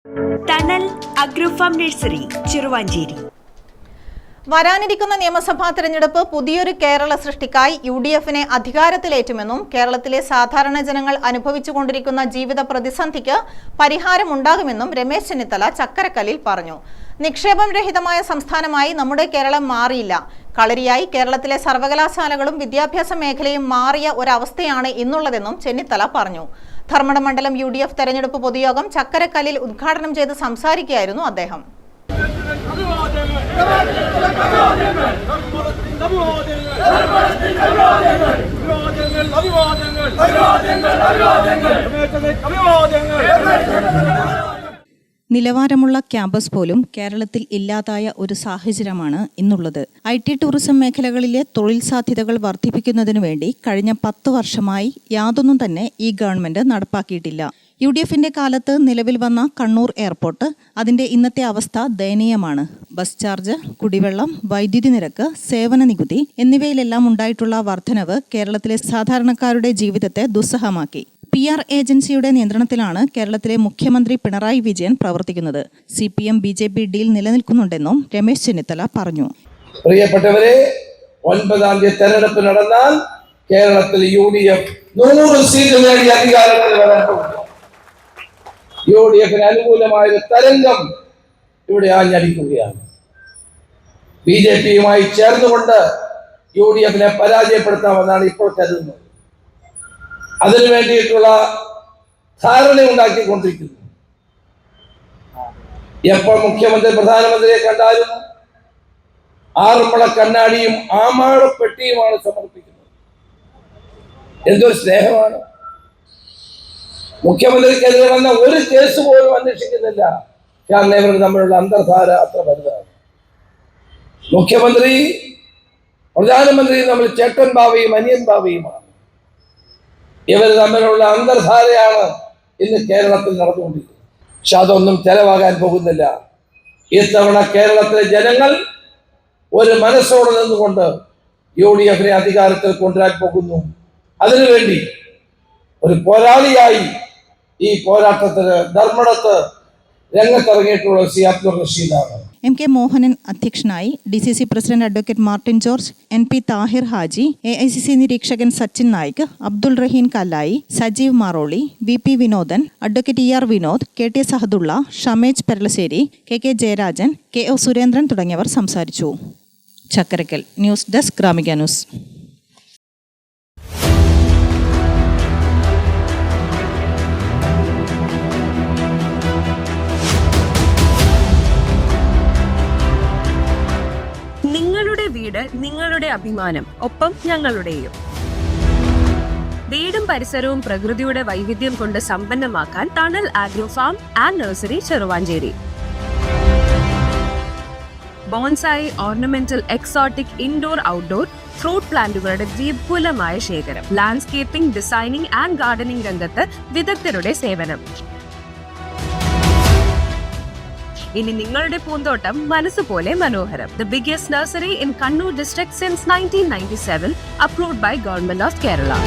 Tunnel അഗ്രോഫാം nursery, Cheruvanchery. വരാനിരിക്കുന്ന നിയമസഭാ തെരഞ്ഞെടുപ്പ് പുതിയൊരു കേരള സൃഷ്ടിക്കായി UDF-നെ അധികാരത്തിലേറ്റുമെന്നും കേരളത്തിലെ സാധാരണ ജനങ്ങൾ അനുഭവിച്ചുകൊണ്ടിരിക്കുന്ന ജീവിത പ്രതിസന്ധിക്ക് പരിഹാരമുണ്ടാകുമെന്നും രമേശ് ചെന്നിത്തല ചക്കരക്കല്ലിൽ പറഞ്ഞു. നിക്ഷേപം രഹിതമായ സംസ്ഥാനമായി നമ്മുടെ കേരളം മാറിയില്ല. കളരിയായി കേരളത്തിലെ സർവകലാശാലകളും വിദ്യാഭ്യാസ മേഖലയും മാറിയ ഒരവസ്ഥയാണ് ഇന്നുള്ളതെന്നും ചെന്നിത്തല പറഞ്ഞു. ധർമ്മട മണ്ഡലം UDF തെരഞ്ഞെടുപ്പ് പൊതുയോഗം ചക്കരക്കല്ലിൽ ഉദ്ഘാടനം ചെയ്ത് സംസാരിക്കുകയായിരുന്നു അദ്ദേഹം. നിലവാരമുള്ള ക്യാമ്പസ് പോലും കേരളത്തിൽ ഇല്ലാതായ ഒരു സാഹചര്യമാണ് ഇന്നുള്ളത്. IT ടൂറിസം മേഖലകളിലെ തൊഴിൽ സാധ്യതകൾ വർദ്ധിപ്പിക്കുന്നതിനു വേണ്ടി കഴിഞ്ഞ 10 വർഷമായി യാതൊന്നും തന്നെ ഈ ഗവൺമെന്റ് നടപ്പാക്കിയിട്ടില്ല. UDF-ന്റെ കാലത്ത് നിലവിൽ വന്ന കണ്ണൂർ എയർപോർട്ട്, അതിന്റെ ഇന്നത്തെ അവസ്ഥ ദയനീയമാണ്. ബസ് ചാർജ്, കുടിവെള്ളം, വൈദ്യുതി നിരക്ക്, സേവന നികുതി എന്നിവയിലെല്ലാം ഉണ്ടായിട്ടുള്ള വർധനവ് കേരളത്തിലെ സാധാരണക്കാരുടെ ജീവിതത്തെ ദുസ്സഹമാക്കി. PR ഏജൻസിയുടെ നിയന്ത്രണത്തിലാണ് കേരളത്തിലെ മുഖ്യമന്ത്രി പിണറായി വിജയൻ പ്രവർത്തിക്കുന്നത്. CPM BJP ഡീൽ നിലനിൽക്കുന്നുണ്ടെന്നും രമേശ് ചെന്നിത്തല പറഞ്ഞു. പ്രിയപ്പെട്ടവരെ, 9-ാം തീയതി തെരഞ്ഞെടുപ്പ് നടന്നാൽ കേരളത്തിൽ UDF 100 സീറ്റ് നേടി അധികാരത്തിൽ വരാൻ പോകുന്നു. UDF-ന് അനുകൂലമായ ഒരു തരംഗം ഇവിടെ ആഞ്ഞടിക്കുകയാണ്. BJP-യുമായി ചേർന്നുകൊണ്ട് UDF-നെ പരാജയപ്പെടുത്താമെന്നാണ് ഇപ്പോൾ കരുതുന്നത്. അതിനു വേണ്ടിയിട്ടുള്ള ധാരണ ഉണ്ടാക്കിക്കൊണ്ടിരിക്കുന്നു. എപ്പോൾ മുഖ്യമന്ത്രി പ്രധാനമന്ത്രിയെ കണ്ടാലും ആറന്മുള കണ്ണാടിയും ആമാടപ്പെട്ടിയുമാണ് സമർപ്പിക്കുന്നത്. എന്തൊരു സ്നേഹമാണ്! മുഖ്യമന്ത്രിക്കെതിരെ വന്ന ഒരു കേസ് പോലും അന്വേഷിക്കുന്നില്ല. കാരണം ഇവർ തമ്മിലുള്ള അന്തർധാര അത്ര വലുതാണ്. മുഖ്യമന്ത്രി പ്രധാനമന്ത്രി തമ്മിൽ ചേട്ടൻ ബാവയും അനിയൻ ബാവയുമാണ്. ഇവർ തമ്മിലുള്ള അന്തർധാരയാണ് ഇന്ന് കേരളത്തിൽ നടന്നുകൊണ്ടിരിക്കുന്നത്. പക്ഷെ അതൊന്നും ചെലവാകാൻ പോകുന്നില്ല. ഇത്തവണ കേരളത്തിലെ ജനങ്ങൾ ഒരു മനസ്സോടെ നിന്നുകൊണ്ട് UDF-നെ അധികാരത്തിൽ കൊണ്ടുവരാൻ പോകുന്നു. അതിനുവേണ്ടി ഒരു പോരാളിയായി ഈ പോരാട്ടത്തിന് ധർമ്മടത്ത് രംഗത്തിറങ്ങിയിട്ടുള്ള C. അബ്ദുൾ റഷീദാണ്. MK മോഹനൻ അധ്യക്ഷനായി. DCC president advocate Martin George, NP Thahir Haji, AICC നിരീക്ഷകൻ Sachin Naik, Abdul Raheen Kallayi, Sajeev Maroli, VP Vinodan, advocate ER Vinod, KT Sahadulla, Shamej Peralassery, KK Jayarajan, KO Surendran തുടങ്ങിയവർ സംസാരിച്ചു. Chakkarakkal. News desk Gramika news. നിങ്ങളുടെ വീട്, നിങ്ങളുടെ അഭിമാനം, ഒപ്പം ഞങ്ങളുടെയും. വീടും പരിസരവും പ്രകൃതിയുടെ വൈവിധ്യം കൊണ്ട് സമ്പന്നമാക്കാൻ tunnel agrofarm and nursery, Cheruvanchery. Bonsai, ornamental, exotic, indoor, outdoor fruit പ്ലാന്റുകളുടെ വിപുലമായ ശേഖരം. ലാൻഡ്സ്കേപ്പിംഗ്, ഡിസൈനിംഗ് ആൻഡ് ഗാർഡനിംഗ് രംഗത്ത് വിദഗ്ധരുടെ സേവനം. ഇനി നിങ്ങളുടെ പൂന്തോട്ടം മനസ്സുപോലെ മനോഹരം. The biggest nursery in Kannur district since 1997, approved by Government of Kerala.